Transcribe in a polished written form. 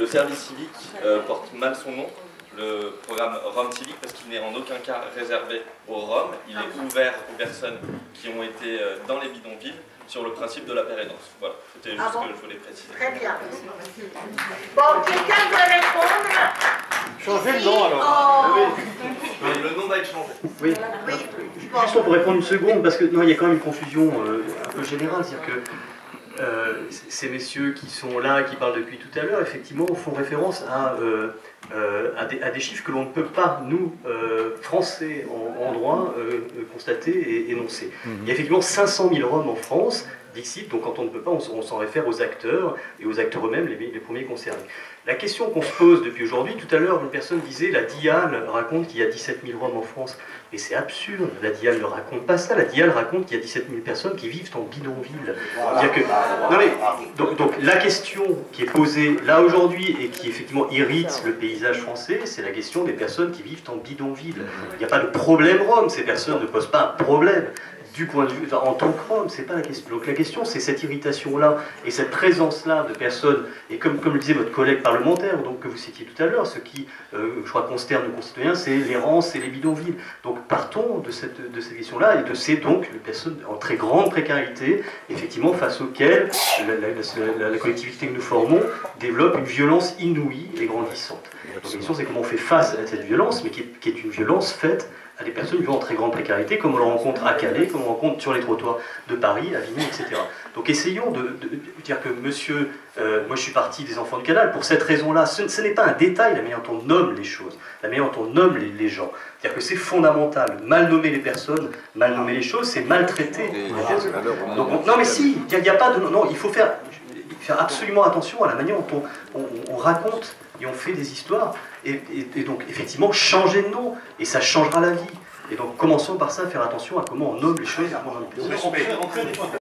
le service civique porte mal son nom, le programme Rome Civique, parce qu'il n'est en aucun cas réservé aux Roms. Il est ouvert aux personnes qui ont été dans les bidonvilles sur le principe de la pérénance. Voilà, c'était juste ce que je voulais préciser. Très bien. Bon, quelqu'un veut répondre? Changez le nom alors. Oui. Le nom va être changé. Oui. Oui. Juste pour répondre une seconde, parce que non, il y a quand même une confusion un peu générale, c'est-à-dire que ces messieurs qui sont là, qui parlent depuis tout à l'heure, effectivement, font référence à des chiffres que l'on ne peut pas, nous, Français en droit, constater et énoncer. Il y a effectivement 500 000 Roms en France, dixit, donc quand on ne peut pas, on s'en réfère aux acteurs, et aux acteurs eux-mêmes, les premiers concernés. La question qu'on se pose depuis aujourd'hui, tout à l'heure, une personne disait, la DIAL raconte qu'il y a 17 000 Roms en France. Mais c'est absurde, la DIAL ne raconte pas ça, la DIAL raconte qu'il y a 17 000 personnes qui vivent en bidonville. C'est-à-dire que, non mais, donc la question qui est posée là aujourd'hui et qui effectivement irrite le paysage français, c'est la question des personnes qui vivent en bidonville. Il n'y a pas de problème Rome, ces personnes ne posent pas un problème. Du point de vue, en tant que Rome, c'est pas la question. Donc la question, c'est cette irritation-là et cette présence-là de personnes, et comme le disait votre collègue parlementaire, donc que vous citiez tout à l'heure, ce qui, je crois, consterne nos concitoyens, c'est l'errance et les bidonvilles. Donc partons de cette question-là et de ces donc les personnes en très grande précarité, effectivement, face auxquelles la collectivité que nous formons développe une violence inouïe et grandissante. Donc la question, c'est comment on fait face à cette violence, mais qui est une violence faite à des personnes vivant en très grande précarité, comme on le rencontre à Calais, comme on le rencontre sur les trottoirs de Paris, à Avignon, etc. Donc essayons de dire que monsieur, moi je suis parti des enfants du canal, pour cette raison-là, ce n'est pas un détail la manière dont on nomme les choses, la manière dont on nomme les gens. C'est-à-dire que c'est fondamental, mal nommer les personnes, mal nommer les choses, c'est maltraiter les personnes. Donc, non mais si, il n'y a pas de... Non, il faut faire absolument attention à la manière dont on raconte et on fait des histoires, et donc effectivement changer de nom, et ça changera la vie. Et donc commençons par ça, faire attention à comment on nomme les choses.